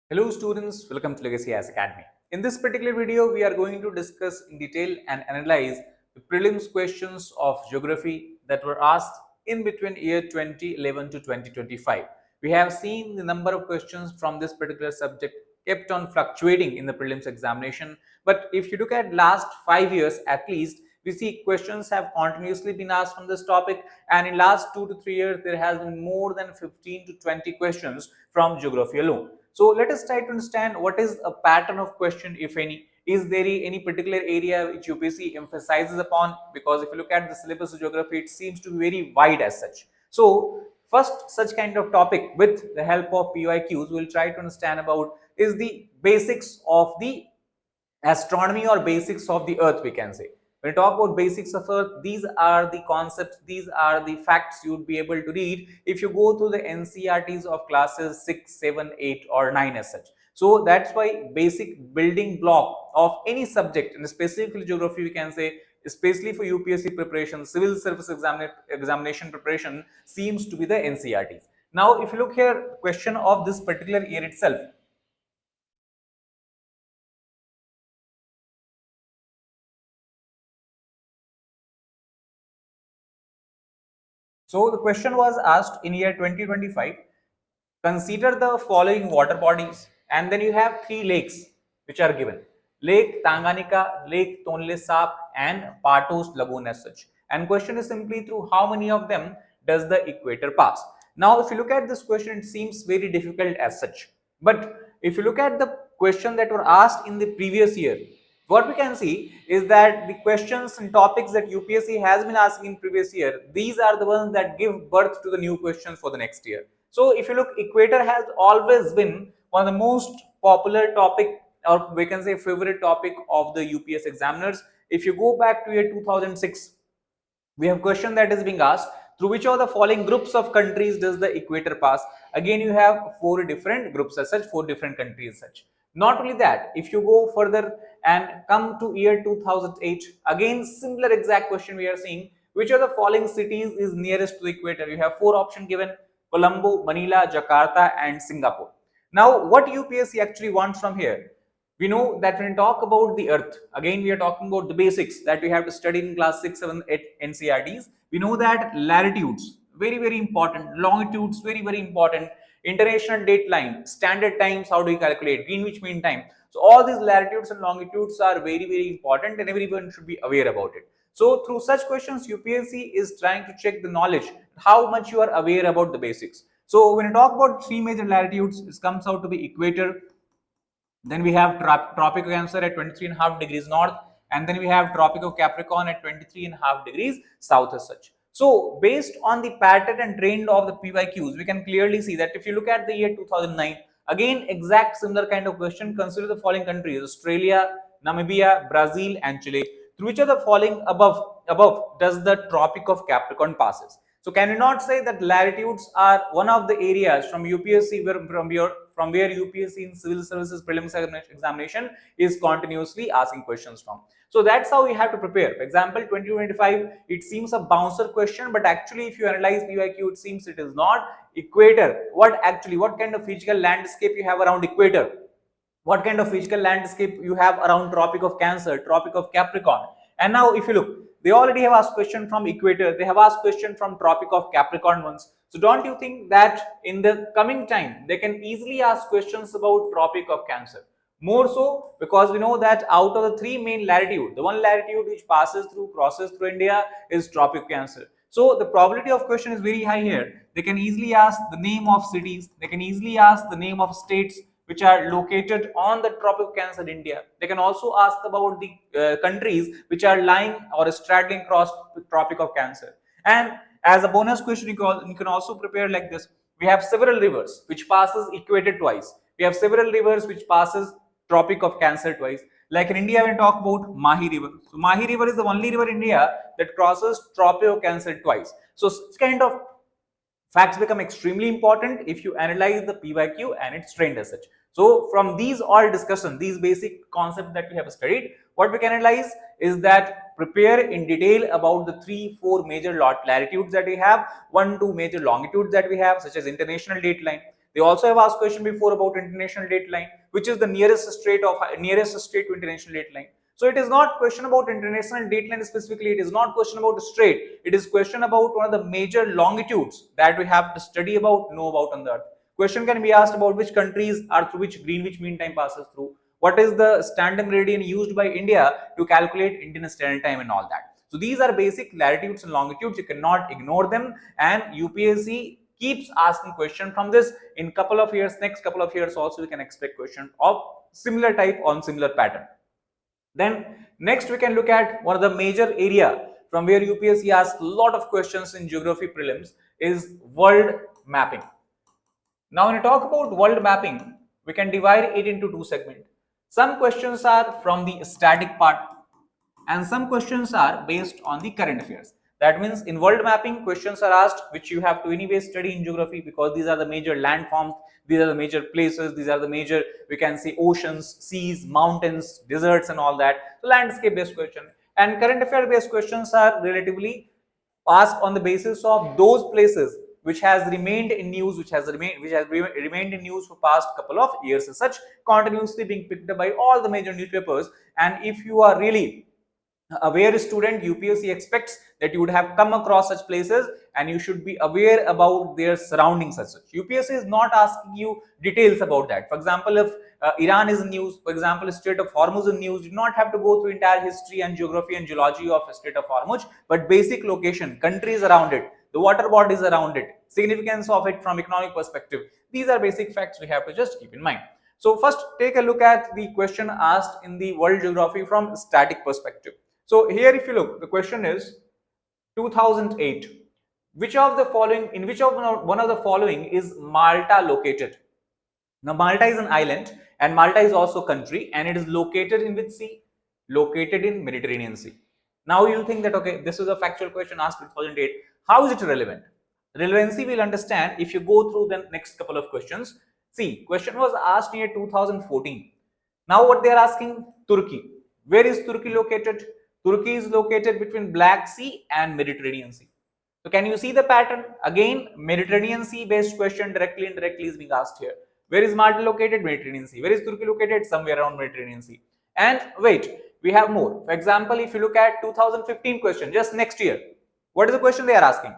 Hello students, welcome to Legacy as Academy. In this particular video, we are going to discuss in detail and analyze the prelims questions of geography that were asked in between year 2011 to 2025. We have seen the number of questions from this particular subject kept on fluctuating in the prelims examination. But if you look at last 5 years at least, we see questions have continuously been asked from this topic, and in last 2 to 3 years there has been more than 15 to 20 questions from geography alone. So let us try to understand what is a pattern of question, if any. Is there any particular area which UPSC emphasizes upon? Because if you look at the syllabus of geography, it seems to be very wide as such. So first such kind of topic with the help of PYQs, we'll try to understand about is the basics of the astronomy or basics of the earth, we can say. When we talk about basics of earth, these are the concepts, these are the facts you would be able to read if you go through the NCERTs of classes 6, 7, 8 or 9 as such. So that's why basic building block of any subject, and specifically geography we can say, especially for UPSC preparation, civil service examination preparation, seems to be the NCERTs. Now if you look here, question of this particular year itself, so the question was asked in year 2025, consider the following water bodies, and then you have three lakes which are given: Lake Tanganyika, Lake Tonle Sap, and Patos Lagoon as such. And question is simply through how many of them does the equator pass. Now, if you look at this question, it seems very difficult as such. But if you look at the question that were asked in the previous year, what we can see is that the questions and topics that UPSC has been asking in previous year, these are the ones that give birth to the new questions for the next year. So if you look, equator has always been one of the most popular topic, or we can say favorite topic of the UPS examiners. If you go back to year 2006, we have question that is being asked: through which of the following groups of countries does the equator pass? Again, you have four different groups as such, four different countries as such. Not only that, if you go further and come to year 2008, again similar exact question we are seeing: which of the following cities is nearest to the equator? You have four options given: Colombo, Manila, Jakarta, and Singapore. Now, what UPSC actually wants from here? We know that when we talk about the earth, again we are talking about the basics that we have to study in class 6, 7, 8 NCERTs. We know that latitudes, very important, longitudes, very important, international date line, standard times, how do we calculate, Greenwich Mean Time. So all these latitudes and longitudes are very important, and everyone should be aware about it. So through such questions, UPSC is trying to check the knowledge, how much you are aware about the basics. So when you talk about three major latitudes, it comes out to be equator. Then we have Tropic of Cancer at 23.5 degrees north, and then we have Tropic of Capricorn at 23.5 degrees south as such. So based on the pattern and trend of the PYQs, we can clearly see that if you look at the year 2009, again exact similar kind of question: consider the following countries: Australia, Namibia, Brazil, and Chile. Through which of the following above does the Tropic of Capricorn passes? So can you not say that latitudes are one of the areas from UPSC from where UPSC in civil services prelims examination is continuously asking questions from? So that's how we have to prepare. For example, 2025, it seems a bouncer question, but actually if you analyze PYQ, it seems it is not. Equator, what kind of physical landscape you have around equator? What kind of physical landscape you have around Tropic of Cancer, Tropic of Capricorn? And now if you look, they already have asked question from equator, they have asked question from Tropic of Capricorn once. So don't you think that in the coming time they can easily ask questions about Tropic of Cancer? More so because we know that out of the three main latitude, the one latitude which crosses through India is Tropic of Cancer. So the probability of question is very high here. They can easily ask the name of cities, they can easily ask the name of states which are located on the Tropic of Cancer in India. They can also ask about the countries which are lying or straddling across the Tropic of Cancer. And as a bonus question, you can also prepare like this: we have several rivers which passes equator twice. We have several rivers which passes Tropic of Cancer twice. Like in India, we talk about Mahi River. So Mahi River is the only river in India that crosses Tropic of Cancer twice. So such kind of facts become extremely important if you analyze the PYQ and its trend as such. So from these all discussion, these basic concepts that we have studied, what we can analyze is that prepare in detail about the 3-4 major latitudes that we have, 1-2 major longitudes that we have, such as international dateline. They also have asked question before about international date line, which is the nearest strait to international date line. So it is not question about international date line specifically. It is not question about strait. It is question about one of the major longitudes that we have to study about, know about on the earth. Question can be asked about which countries are through which Greenwich Mean Time passes through. What is the standard meridian used by India to calculate Indian Standard Time and all that. So these are basic latitudes and longitudes. You cannot ignore them, and UPSC keeps asking question from this. In couple of years, next couple of years also we can expect question of similar type on similar pattern. Then next we can look at one of the major area from where UPSC asks a lot of questions in geography prelims is world mapping. Now when you talk about world mapping, we can divide it into two segments. Some questions are from the static part and some questions are based on the current affairs. That means in world mapping, questions are asked which you have to anyway study in geography, because these are the major landforms, these are the major places, these are the major, we can say, oceans, seas, mountains, deserts and all that. So landscape based question. And current affair based questions are relatively asked on the basis of those places which has remained in news, which has remained in news for past couple of years, as such, continuously being picked up by all the major newspapers. And if you are really aware student, UPSC expects that you would have come across such places and you should be aware about their surroundings as such. UPSC is not asking you details about that. For example, if Iran is in news, for example, Strait of Hormuz in news, you do not have to go through entire history and geography and geology of Strait of Hormuz, but basic location, countries around it, the water bodies around it, significance of it from economic perspective. These are basic facts we have to just keep in mind. So first take a look at the question asked in the world geography from static perspective. So here if you look, the question is 2008. Which of the following, in which of one of the following is Malta located? Now Malta is an island and Malta is also a country, and it is located in which sea? Located in Mediterranean Sea. Now you'll think that okay, this is a factual question asked in 2008. How is it relevant? Relevancy we'll understand if you go through the next couple of questions. See, question was asked in 2014. Now what they are asking? Turkey. Where is Turkey located? Turkey is located between Black Sea and Mediterranean Sea. So can you see the pattern? Again, Mediterranean Sea based question directly and indirectly is being asked here. Where is Malta located? Mediterranean Sea. Where is Turkey located? Somewhere around Mediterranean Sea. And wait, we have more. For example, if you look at 2015 question, just next year, what is the question they are asking?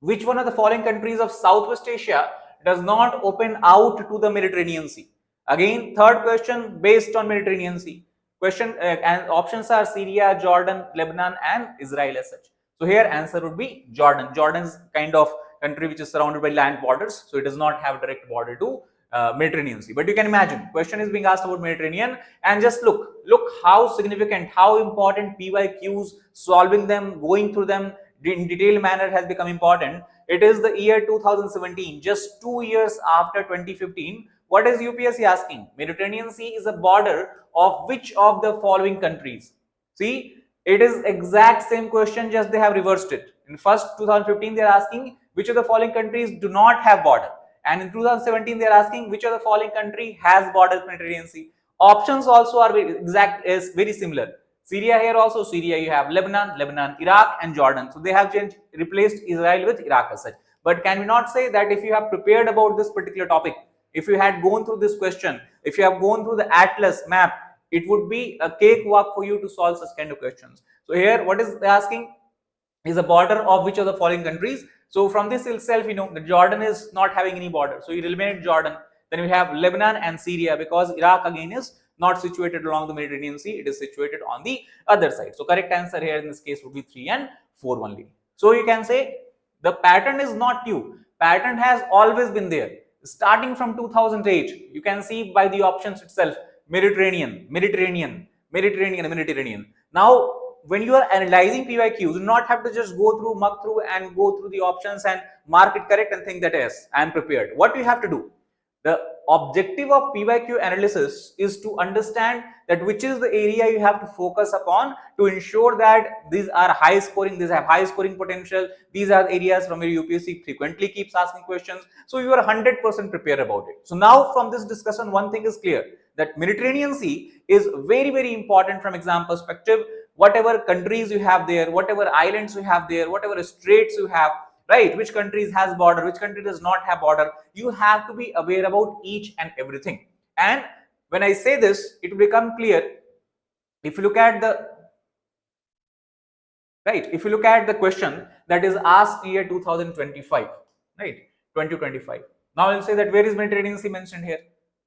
Which one of the following countries of Southwest Asia does not open out to the Mediterranean Sea? Again, third question based on Mediterranean Sea. Question and options are Syria, Jordan, Lebanon, and Israel as such. So here answer would be Jordan. Jordan is kind of country which is surrounded by land borders, so it does not have direct border to Mediterranean Sea. But you can imagine, question is being asked about Mediterranean, and just look how significant, how important PYQs, solving them, going through them in detailed manner has become important. It is the year 2017, just 2 years after 2015. What is UPSC asking? Mediterranean Sea is a border of which of the following countries? See, it is exact same question, just they have reversed it. In first 2015 they are asking which of the following countries do not have border, and in 2017 they are asking which of the following country has border with Mediterranean Sea. Options also are very similar. Syria, here also Syria, you have Lebanon, Iraq and Jordan. So they have replaced Israel with Iraq as such. But can we not say that if you have prepared about this particular topic, if you had gone through this question, if you have gone through the atlas map, it would be a cakewalk for you to solve such kind of questions. So here what is asking is a border of which of the following countries. So from this itself, you know, the Jordan is not having any border, so you eliminate Jordan. Then we have Lebanon and Syria, because Iraq again is not situated along the Mediterranean Sea, it is situated on the other side. So correct answer here in this case would be 3 and 4 only. So you can say the pattern is not new, pattern has always been there. Starting from 2008, you can see by the options itself, Mediterranean. Now, when you are analyzing PYQs, you do not have to just go through, muck through and go through the options and mark it correct and think that yes, I am prepared. What you have to do? The objective of PYQ analysis is to understand that which is the area you have to focus upon to ensure that these are high scoring, these have high scoring potential, these are areas from where UPSC frequently keeps asking questions. So you are 100% prepared about it. So now from this discussion, one thing is clear, that Mediterranean Sea is very important from exam perspective. Whatever countries you have there, whatever islands you have there, whatever straits you have, right? Which countries has border, which country does not have border. You have to be aware about each and everything. And when I say this, it will become clear. If you look at the if you look at the question that is asked year 2025, right, 2025. Now I'll say that where is Mediterranean Sea mentioned here?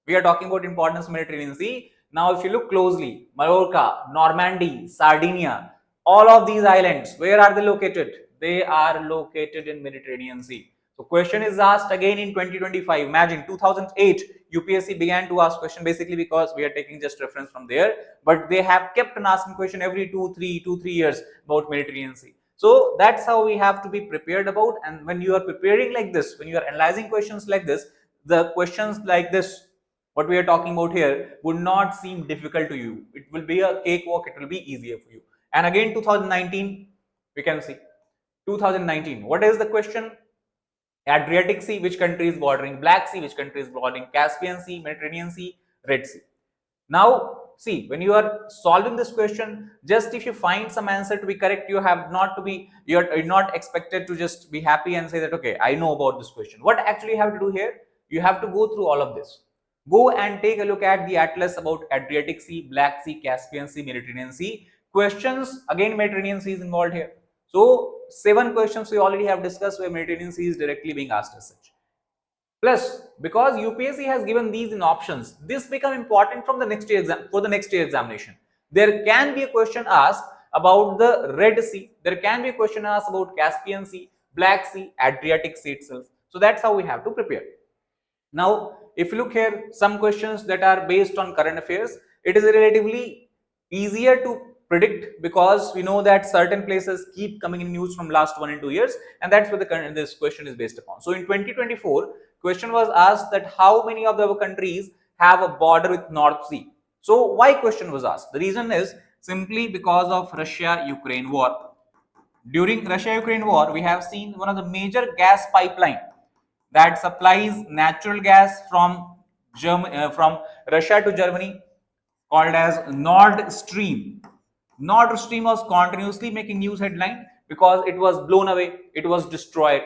We are talking about importance of Mediterranean Sea. Now if you look closely, Mallorca, Normandy, Sardinia, all of these islands, where are they located? They are located in Mediterranean Sea. So question is asked again in 2025. Imagine 2008 UPSC began to ask question, basically because we are taking just reference from there, but they have kept on asking question every 2-3 years about Mediterranean Sea. So that's how we have to be prepared about. And when you are preparing like this, when you are analyzing questions like this, the questions like this, what we are talking about here, would not seem difficult to you. It will be a cakewalk. It will be easier for you. And again 2019, we can see 2019. What is the question? Adriatic Sea, which country is bordering? Black Sea, which country is bordering? Caspian Sea, Mediterranean Sea, Red Sea. Now, see, when you are solving this question, just if you find some answer to be correct, you have not to be, you're not expected to just be happy and say that, okay, I know about this question. What actually you have to do here? You have to go through all of this. Go and take a look at the atlas about Adriatic Sea, Black Sea, Caspian Sea, Mediterranean Sea. Questions, again, Mediterranean Sea is involved here. So 7 questions we already have discussed where Mediterranean Sea is directly being asked as such. Plus, because UPSC has given these in options, this become important from the next year exam, for the next year examination. There can be a question asked about the Red Sea. There can be a question asked about Caspian Sea, Black Sea, Adriatic Sea itself. So that's how we have to prepare. Now, if you look here, some questions that are based on current affairs, it is relatively easier to predict because we know that certain places keep coming in news from last 1 and 2 years, and that's what this question is based upon. So in 2024, question was asked that how many of the countries have a border with North Sea. So why question was asked? The reason is simply because of Russia-Ukraine war. During Russia-Ukraine war, we have seen one of the major gas pipeline that supplies natural gas from from Russia to Germany, called as Nord Stream. Nord Stream was continuously making news headline because it was blown away, it was destroyed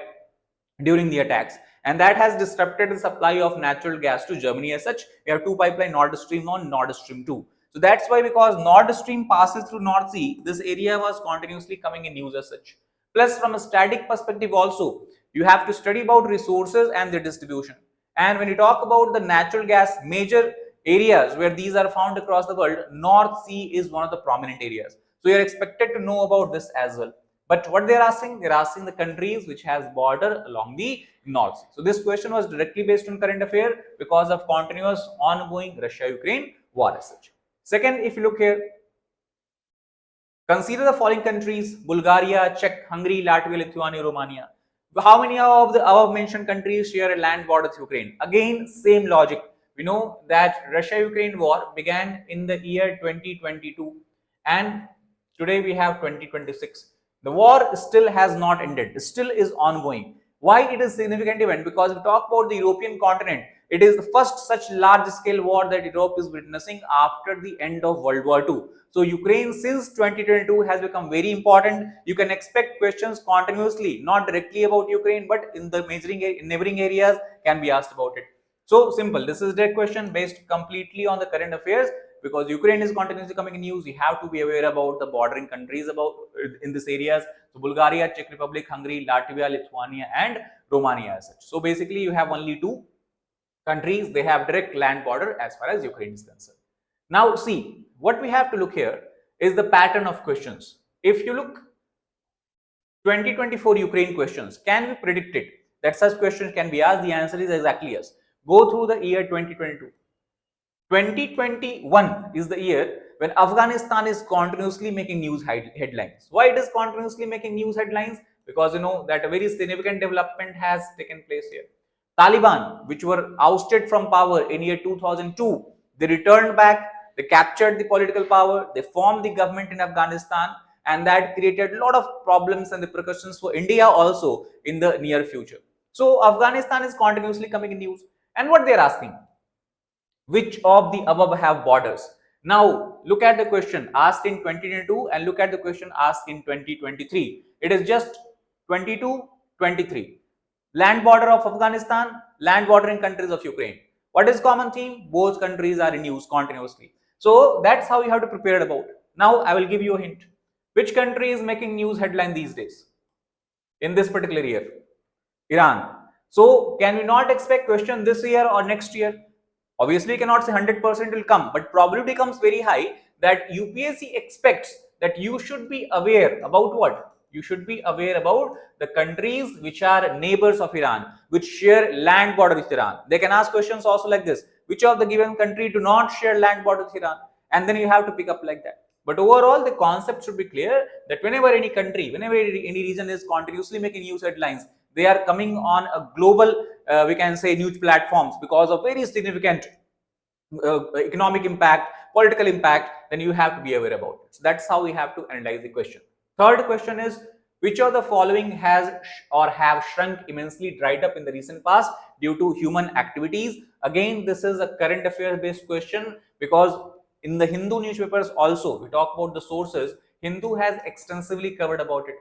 during the attacks, and that has disrupted the supply of natural gas to Germany. As such, we have 2 pipeline, Nord Stream 1, Nord Stream 2. So that's why, because Nord Stream passes through North Sea, this area was continuously coming in news as such. Plus, from a static perspective also, you have to study about resources and their distribution. And when you talk about the natural gas, major areas where these are found across the world, North Sea is one of the prominent areas. So you're expected to know about this as well. But what they're asking the countries which has border along the North Sea. So this question was directly based on current affair because of continuous ongoing Russia-Ukraine war as such. Second, if you look here, consider the following countries: Bulgaria, Czech, Hungary, Latvia, Lithuania, Romania. How many of the above mentioned countries share a land border with Ukraine? Again, same logic. We know that Russia-Ukraine war began in the year 2022 and today we have 2026. The war still has not ended. It still is ongoing. Why it is a significant event? Because we talk about the European continent. It is the first such large-scale war that Europe is witnessing after the end of World War II. So Ukraine since 2022 has become very important. You can expect questions continuously, not directly about Ukraine, but in the neighboring areas can be asked about it. So simple. This is a question based completely on the current affairs. Because Ukraine is continuously coming in news, you have to be aware about the bordering countries about in these areas. So Bulgaria, Czech Republic, Hungary, Latvia, Lithuania, and Romania as such. So basically, you have only 2 countries. They have direct land border as far as Ukraine is concerned. Now, see, what we have to look here is the pattern of questions. If you look 2024 Ukraine questions, can we predict it? That such questions can be asked? The answer is exactly yes. Go through the year 2022. 2021 is the year when Afghanistan is continuously making news headlines. Why it is continuously making news headlines? Because you know that a very significant development has taken place here. Taliban, which were ousted from power in year 2002, they returned back, they captured the political power, they formed the government in Afghanistan, and that created a lot of problems and repercussions for India also in the near future. So Afghanistan is continuously coming in news, and what they are asking, which of the above have borders? Now, look at the question asked in 2022 and look at the question asked in 2023. It is just 22 23. Land border of Afghanistan, land bordering countries of Ukraine. What is common theme? Both countries are in use continuously. So that's how you have to prepare about. Now I will give you a hint. Which country is making news headline these days in this particular year? Iran. So can we not expect question this year or next year? Obviously, you cannot say 100% will come, but probability becomes very high that UPSC expects that you should be aware about what? You should be aware about the countries which are neighbors of Iran, which share land border with Iran. They can ask questions also like this: which of the given country do not share land border with Iran? And then you have to pick up like that. But overall, the concept should be clear that whenever any country, whenever any region is continuously making news headlines, they are coming on a global, we can say, news platforms because of very significant economic impact, political impact, then you have to be aware about it. So that's how we have to analyze the question. Third question is, which of the following has or have shrunk immensely, dried up in the recent past due to human activities? Again, this is a current affairs based question because in the Hindu newspapers also, we talk about the sources. Hindu has extensively covered about it.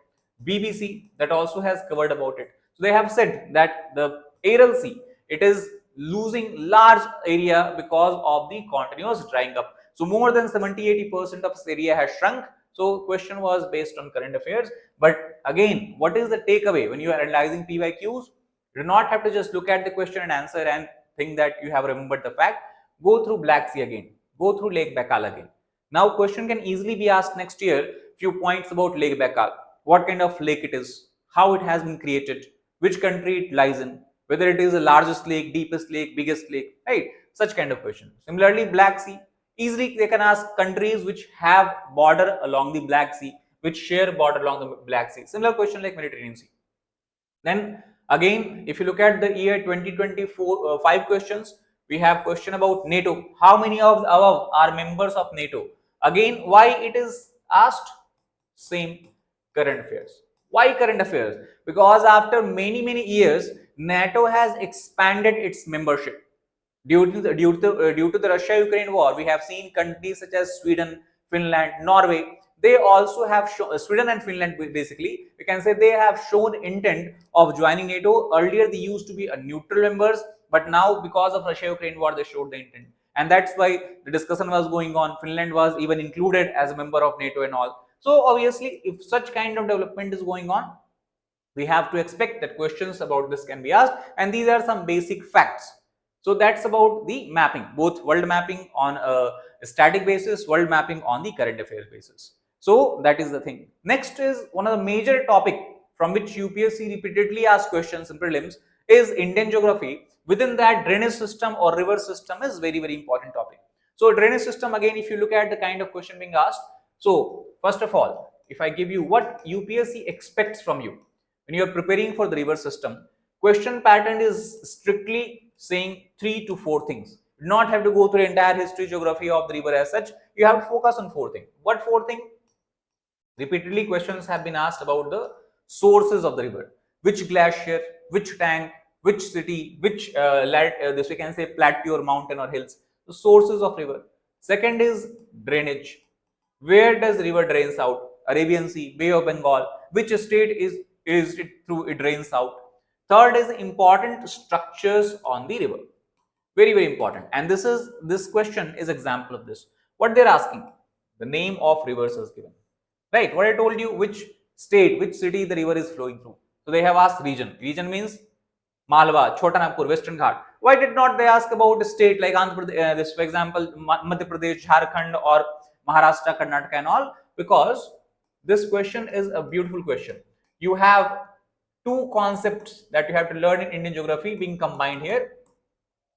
BBC that also has covered about it. So they have said that the Aral Sea, it is losing large area because of the continuous drying up. So more than 70-80% of this area has shrunk. So question was based on current affairs. But again, what is the takeaway when you are analyzing PYQs? You do not have to just look at the question and answer and think that you have remembered the fact. Go through Black Sea again. Go through Lake Baikal again. Now question can easily be asked next year. Few points about Lake Baikal. What kind of lake it is, how it has been created, which country it lies in, whether it is the largest lake, deepest lake, biggest lake, right? Such kind of question. Similarly, Black Sea, easily they can ask countries which have border along the Black Sea, which share border along the Black Sea. Similar question like Mediterranean Sea. Then again, if you look at the year 2024, 5 questions, we have question about NATO. How many of the above are members of NATO? Again, why it is asked? Same, current affairs. Why current affairs? Because after many years, NATO has expanded its membership. Due to the Russia-Ukraine war, we have seen countries such as Sweden, Finland, Norway. They also have Sweden and Finland basically. We can say they have shown intent of joining NATO. Earlier, they used to be a neutral members, but now because of Russia-Ukraine war, they showed the intent, and that's why the discussion was going on. Finland was even included as a member of NATO and all. So obviously, if such kind of development is going on, we have to expect that questions about this can be asked, and these are some basic facts. So that's about the mapping, both world mapping on a static basis, world mapping on the current affairs basis. So that is the thing. Next is one of the major topic from which UPSC repeatedly asks questions in prelims is Indian geography. Within that, drainage system or river system is very important topic. So drainage system, again, if you look at the kind of question being asked, so first of all, if I give you what UPSC expects from you when you are preparing for the river system, question pattern is strictly saying 3 to 4 things. You do not have to go through the entire history, geography of the river as such. You have to focus on 4 things. What 4 things? Repeatedly questions have been asked about the sources of the river. Which glacier, which tank, which city, which this we can say plateau or mountain or hills. The sources of river. Second is drainage. Where does river drains out? Arabian Sea, Bay of Bengal. Which state is it through it drains out? Third is important structures on the river. Very important. And this question is example of this. What they're asking? The name of rivers is given. Right? What I told you, which state, which city the river is flowing through. So they have asked region. Region means Malwa, Chota Nagpur, Western Ghat. Why did not they ask about the state like Andhra Pradesh, this for example, Madhya Pradesh, Jharkhand or Maharashtra, Karnataka and all? Because this question is a beautiful question. You have 2 concepts that you have to learn in Indian geography being combined here.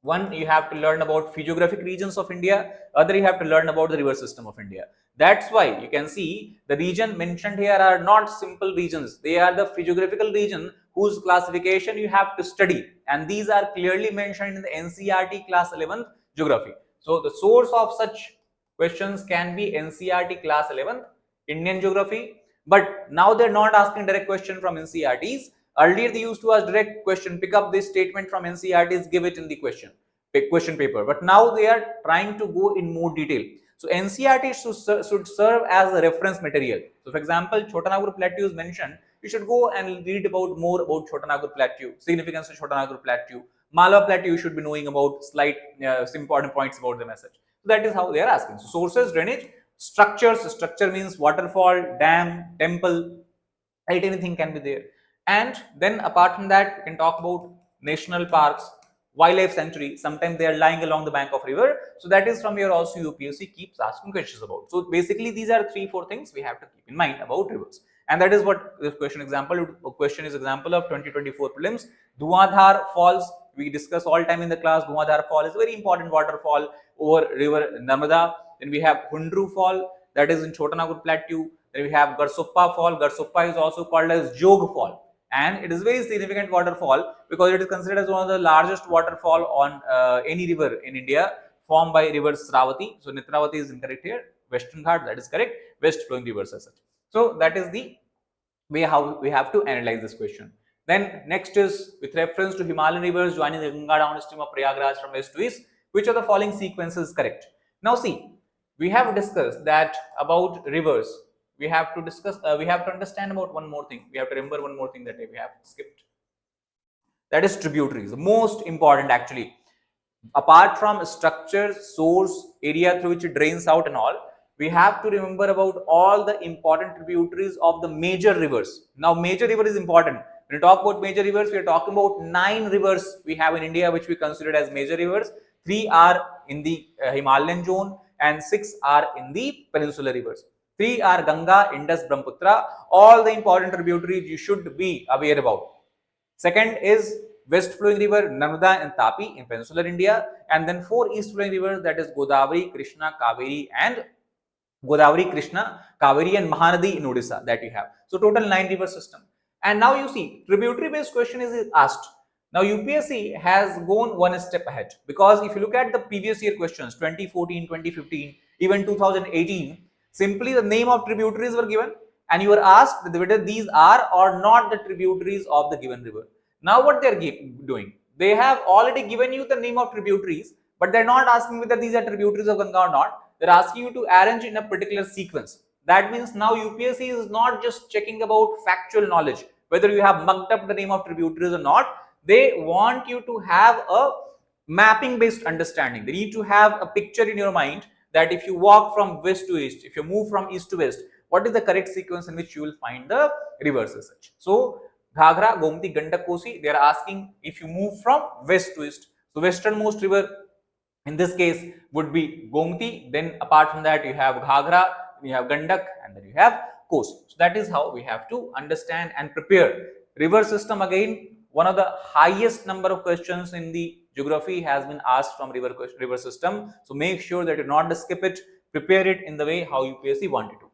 One, you have to learn about physiographic regions of India. Other, you have to learn about the river system of India. That's why you can see the region mentioned here are not simple regions. They are the physiographical region whose classification you have to study. And these are clearly mentioned in the NCERT class 11th geography. So the source of such questions can be NCERT class 11th Indian geography. But now they're not asking direct question from NCERTs. Earlier they used to ask direct question, pick up this statement from NCERTs, give it in the question paper. But now they are trying to go in more detail. So NCERT should serve as a reference material. So for example, Chota Nagpur Plateau is mentioned. you should go and read about more about Chotanagar Plateau, significance of Chotanagar Plateau. Malwa Plateau, you should be knowing about slight important points about the message. So that is how they are asking. So sources, drainage, structures. Structure means waterfall, dam, temple, right? Anything can be there. And then apart from that, we can talk about national parks, wildlife sanctuary. Sometimes they are lying along the bank of river. So that is from here also UPSC keeps asking questions about. So basically these are 3-4 things we have to keep in mind about rivers. And that is what this question is example of 2024 prelims. Dhuandhar Falls, we discuss all time in the class. Dhuandhar Fall is a very important waterfall over river Narmada. Then we have Hundru Fall, that is in Chotanagar Plateau. Then we have Garsoppa Fall. Garsoppa is also called as Jog Fall, and it is very significant waterfall because it is considered as one of the largest waterfall on any river in India, formed by river Sravati. So Netravati is incorrect here. Western Ghat, that is correct. West flowing rivers as such. So that is the way how we have to analyze this question. Then next is with reference to Himalayan rivers joining the Ganga downstream of Prayagraj from west to east, which of the following sequences is correct? Now see, we have discussed that about rivers. We have to discuss, we have to understand about one more thing. We have to remember one more thing that we have skipped. That is tributaries, the most important actually. Apart from structure, source, area through which it drains out and all, we have to remember about all the important tributaries of the major rivers. Now, major river is important. When we talk about major rivers, we are talking about 9 rivers we have in India, which we consider as major rivers. 3 are in the Himalayan zone and 6 are in the peninsular rivers. 3 are Ganga, Indus, Brahmaputra. All the important tributaries you should be aware about. Second is west flowing river Narmada and Tapi in peninsular India, and then 4 east flowing rivers, that is Godavari, Krishna, Kaveri and Mahanadi in Odisha that you have. So total 9 river system. And now you see tributary based question is asked. Now UPSC has gone one step ahead, because if you look at the previous year questions 2014, 2015, even 2018, simply the name of tributaries were given and you were asked whether these are or not the tributaries of the given river. Now what they are doing, they have already given you the name of tributaries, but they are not asking whether these are tributaries of Ganga or not. They are asking you to arrange in a particular sequence. That means now UPSC is not just checking about factual knowledge, whether you have mucked up the name of tributaries or not. They want you to have a mapping based understanding. They need to have a picture in your mind that if you walk from west to east, if you move from east to west, what is the correct sequence in which you will find the rivers as such. So Ghagra, Gomti, Gandak, Kosi, they are asking if you move from west to east. So westernmost river in this case would be Gomti. Then apart from that you have Ghagra, you have Gandak, and then you have Kosi. So that is how we have to understand and prepare. River system, again, one of the highest number of questions in the geography has been asked from river system. So make sure that you not skip it, prepare it in the way how UPSC wanted to.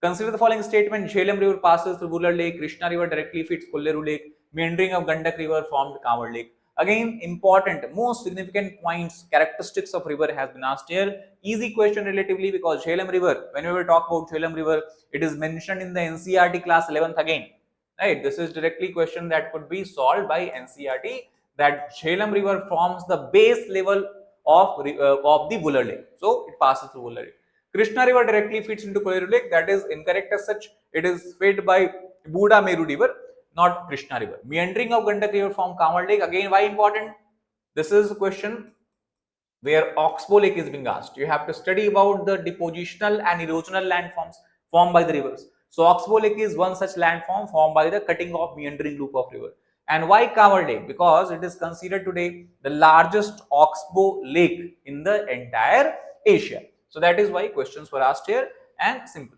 Consider the following statement: Jhelum river passes through Buller Lake, Krishna river directly feeds Kolleru Lake, meandering of Gandak river formed Kanwad Lake. Again, important, most significant points, characteristics of river has been asked here. Easy question relatively, because Jhelum river, whenever we talk about Jhelum river, it is mentioned in the NCERT class 11th again. Right, this is directly question that could be solved by NCERT, that Jhelum river forms the base level of the Buller Lake. So it passes through Buller Lake. Krishna river directly feeds into Kolleru Lake. That is incorrect as such. It is fed by Buda Meru river, not Krishna river. Meandering of Gandak river from Kanwad Lake. Again, why important? This is a question where Oxbow Lake is being asked. You have to study about the depositional and erosional landforms formed by the rivers. So Oxbow Lake is one such landform formed by the cutting of meandering loop of river. And why Kanwad Lake? Because it is considered today the largest Oxbow Lake in the entire Asia. So that is why questions were asked here, and simple.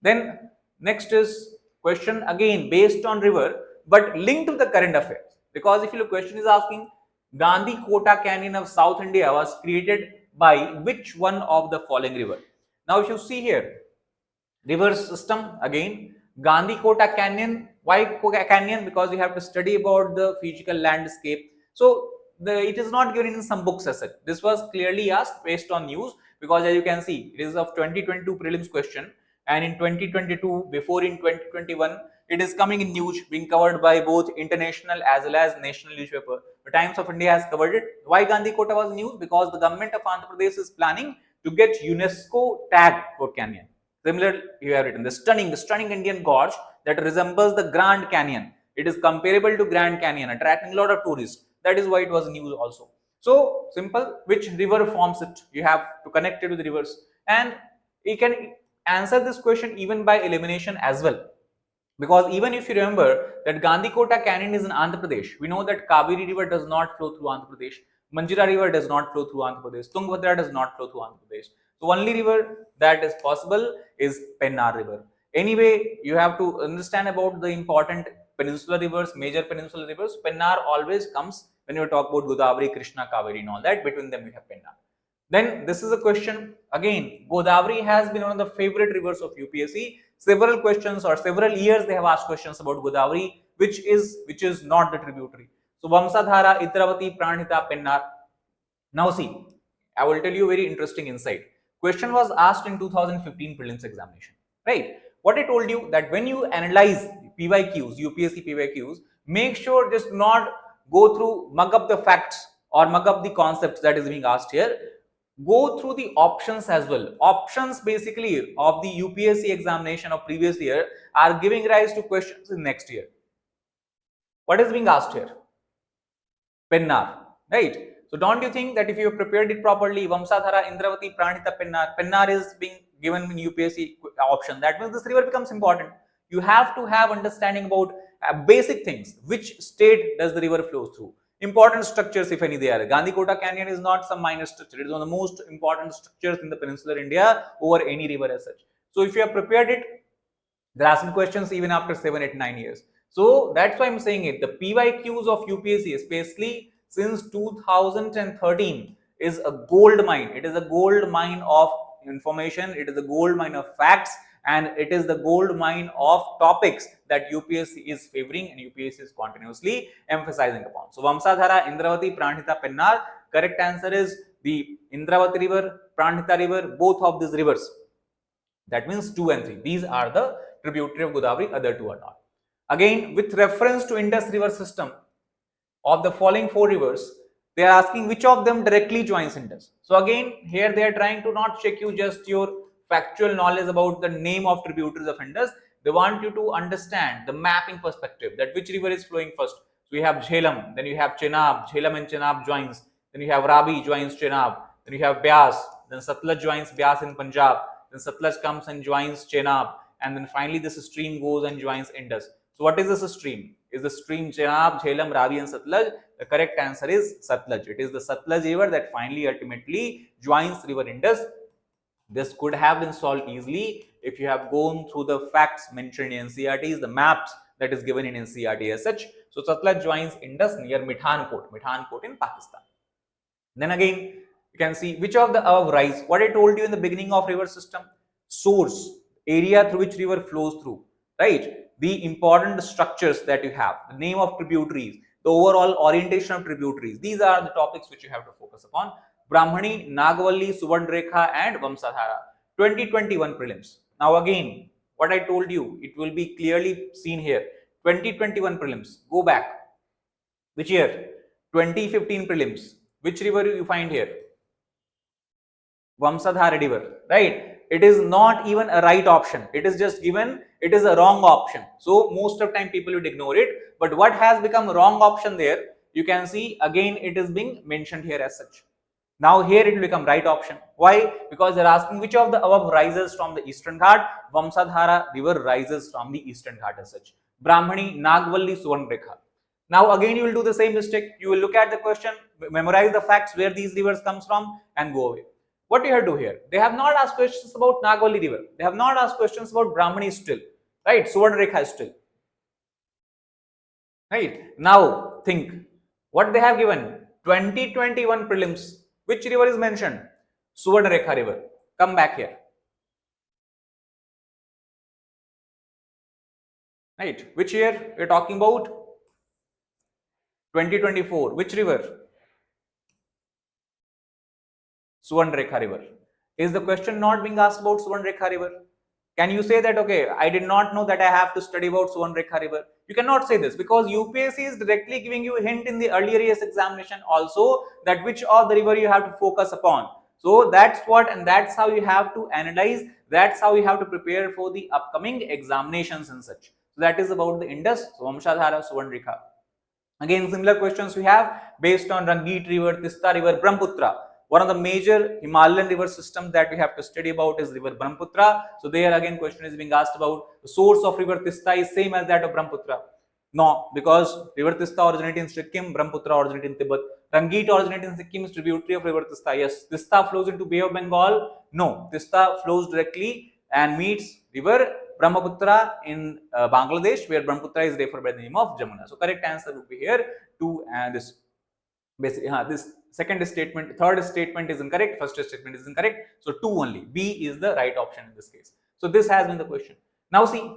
Then next is question again based on river but linked to the current affairs. Because if you look, question is asking Gandhi Kota Canyon of South India was created by which one of the following river? Now if you see here, river system, again Gandhi Kota Canyon. Why Kota Canyon? Because you have to study about the physical landscape. So it is not given in some books as such. This was clearly asked based on news, because as you can see, it is of 2022 prelims question, and in 2022, before in 2021, it is coming in news, being covered by both international as well as national newspaper. The Times of India has covered it. Why Gandhi Kota was news? Because the government of Andhra Pradesh is planning to get UNESCO tag for canyon. Similar, you have written the stunning Indian gorge that resembles the Grand Canyon. It is comparable to Grand Canyon, attracting a lot of tourists. That is why it was news also. So simple, which river forms it? You have to connect it with the rivers, and you can answer this question even by elimination as well. Because even if you remember that Gandhikota Canyon is in Andhra Pradesh, we know that Kaveri River does not flow through Andhra Pradesh, Manjira River does not flow through Andhra Pradesh, Tungabhadra does not flow through Andhra Pradesh. So only river that is possible is Pennar River. Anyway, you have to understand about the important peninsular rivers, major peninsular rivers. Pennar always comes when you talk about Godavari, Krishna, Kaveri and all that. Between them you have Pennar. Then this is a question again. Godavari has been one of the favorite rivers of UPSC. Several questions or several years they have asked questions about Godavari, which is not the tributary. So Vamsadhara, Itravati, Pranhita, Pennar. Now see, I will tell you a very interesting insight. Question was asked in 2015 prelims examination, right? What I told you that when you analyze PYQs, UPSC PYQs, make sure just not go through, mug up the facts or mug up the concepts that is being asked here. Go through the options as well. Options basically of the UPSC examination of previous year are giving rise to questions in next year. What is being asked here? Pennar, right? So don't you think that if you have prepared it properly, Vamsadhara, Indravati, Pranhita, Pennar is being given in UPSC option. That means this river becomes important. You have to have understanding about basic things. Which state does the river flow through? Important structures, if any, they are. Gandhikota Canyon is not some minor structure. It is one of the most important structures in the peninsular India over any river as such. So if you have prepared it, there are some questions even after 7, 8, 9 years. So that's why I'm saying it. The PYQs of UPSC, especially since 2013, is a gold mine. It is a gold mine of information. It is a gold mine of facts, and it is the gold mine of topics that UPSC is favoring and UPSC is continuously emphasizing upon. So Vamsadhara, Indravati, Pranhita, Pennar. Correct answer is the Indravati river, Pranhita river, both of these rivers. That means 2 and 3. These are the tributary of Godavari, other two are not. Again, with reference to Indus river system, of the following 4 rivers, they are asking which of them directly joins Indus. So again, here they are trying to not check you just your factual knowledge about the name of tributaries of Indus. They want you to understand the mapping perspective, that which river is flowing first. So we have Jhelum, then you have Chenab, Jhelum and Chenab joins, then you have Ravi joins Chenab, then you have Beas, then Satluj joins Beas in Punjab, then Satluj comes and joins Chenab, and then finally this stream goes and joins Indus. So what is this stream? Is the stream Chenab, Jhelum, Ravi and Satluj? The correct answer is Satluj. It is the Satluj river that finally ultimately joins river Indus. This could have been solved easily if you have gone through the facts mentioned in NCERTs, the maps that is given in NCERT as such. So Satluj joins Indus near Mithankot in Pakistan. Then again, you can see which of the above rise. What I told you in the beginning of river system, source, area through which river flows through, right? The important structures that you have, the name of tributaries, the overall orientation of tributaries. These are the topics which you have to focus upon. Brahmani, Nagavalli, Suvarnrekha and Vamsadhara. 2021 prelims. Now again, what I told you, it will be clearly seen here. 2021 prelims. Go back. Which year? 2015 prelims. Which river you find here? Vamsadhara river, right? It is not even a right option. It is just given, it is a wrong option. So most of the time people would ignore it. But what has become wrong option there? You can see again it is being mentioned here as such. Now here it will become right option. Why? Because they are asking which of the above rises from the eastern ghat. Vamsadhara river rises from the eastern ghat as such. Brahmani, Nagvalli, Suvarnrekha. Now again you will do the same mistake. You will look at the question, memorize the facts where these rivers comes from and go away. What you have to do here? They have not asked questions about Nagvalli river. They have not asked questions about Brahmani still. Right? Suvarnrekha still. Right? Now think what they have given. 2021 prelims. Which river is mentioned? Suvarnrekha river. Come back here. Right? Which year we are talking about? 2024. Which river? Suvarnrekha river. Is the question not being asked about Suvarnrekha river? Can you say that, okay, I did not know that I have to study about Suvarnrekha river? You cannot say this because UPSC is directly giving you a hint in the earlier years examination also that which of the river you have to focus upon. So that's what, and that's how you have to analyze, that's how you have to prepare for the upcoming examinations and such. So that is about the Indus, Vamshadhara, Suvarnrekha. Again, similar questions we have based on Rangit River, Tista River, Brahmaputra. One of the major Himalayan river systems that we have to study about is river Brahmaputra. So there again question is being asked about the source of river Tista is same as that of Brahmaputra. No, because river Tista originates in Sikkim, Brahmaputra originates in Tibet. Rangit originates in Sikkim, is tributary of river Tista. Yes, Tista flows into Bay of Bengal. No, Tista flows directly and meets river Brahmaputra in Bangladesh, where Brahmaputra is referred by the name of Jamuna. So correct answer would be here 2, and this basically this second statement, third statement is incorrect, first statement is incorrect. So 2 only. B is the right option in this case. So this has been the question. Now see,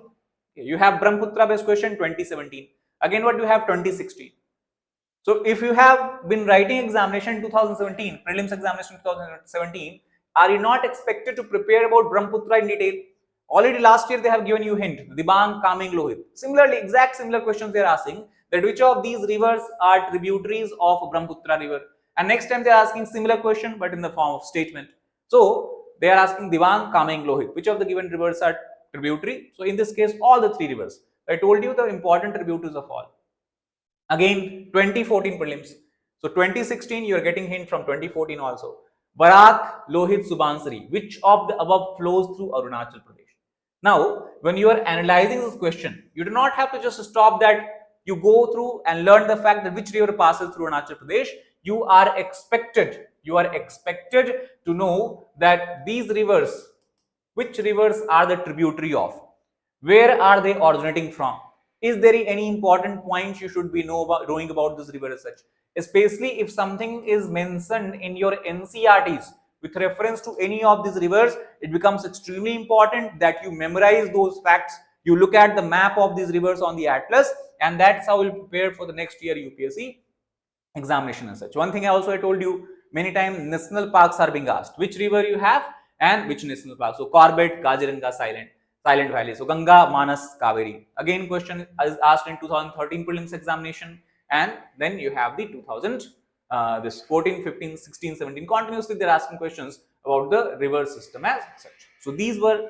you have Brahmaputra based question 2017. Again, what do you have 2016? So if you have been writing examination in 2017, prelims examination 2017, are you not expected to prepare about Brahmaputra in detail? Already last year they have given you hint, Dibang, Kaming, Lohit. Similarly, exact similar questions they are asking, that which of these rivers are tributaries of Brahmaputra river. And next time they are asking similar question but in the form of statement. So they are asking Dibang, Kaming, Lohit. Which of the given rivers are tributary? So in this case, all the 3 rivers. I told you the important tributaries of all. Again, 2014 prelims. So 2016, you are getting hint from 2014 also. Barak, Lohit, Subansari. Which of the above flows through Arunachal Pradesh? Now, when you are analyzing this question, you do not have to just stop that. You go through and learn the fact that which river passes through Arunachal Pradesh. You are expected to know that these rivers, which rivers are the tributary of, where are they originating from, is there any important points you should be knowing about this river as such, especially if something is mentioned in your NCRTs with reference to any of these rivers. It becomes extremely important that you memorize those facts, you look at the map of these rivers on the atlas, and that's how you'll prepare for the next year UPSC examination and such. One thing I told you many times, national parks are being asked, which river you have and which national park. So Corbett, Kaziranga, Silent Valley. So Ganga, Manas, Kaveri. Again, question is asked in 2013 prelims examination, and then you have the 2000 this 14, 15, 16, 17. Continuously they're asking questions about the river system as such. So these were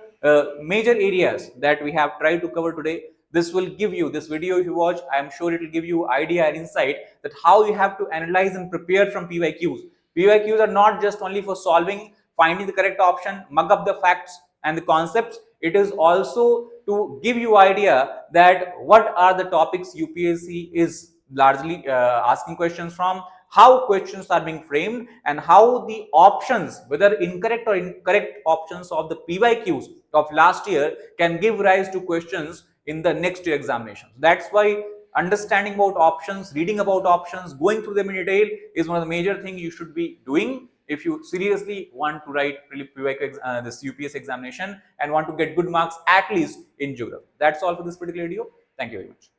major areas that we have tried to cover today. This will give you, this video if you watch, I am sure it will give you idea and insight that how you have to analyze and prepare from PYQs. PYQs are not just only for solving, finding the correct option, mug up the facts and the concepts. It is also to give you idea that what are the topics UPSC is largely asking questions from, how questions are being framed, and how the options, whether incorrect or incorrect options of the PYQs of last year can give rise to questions in the next year examinations. That's why understanding about options, reading about options, going through them in detail is one of the major things you should be doing if you seriously want to write this UPSC examination and want to get good marks at least in geography. That's all for this particular video. Thank you very much.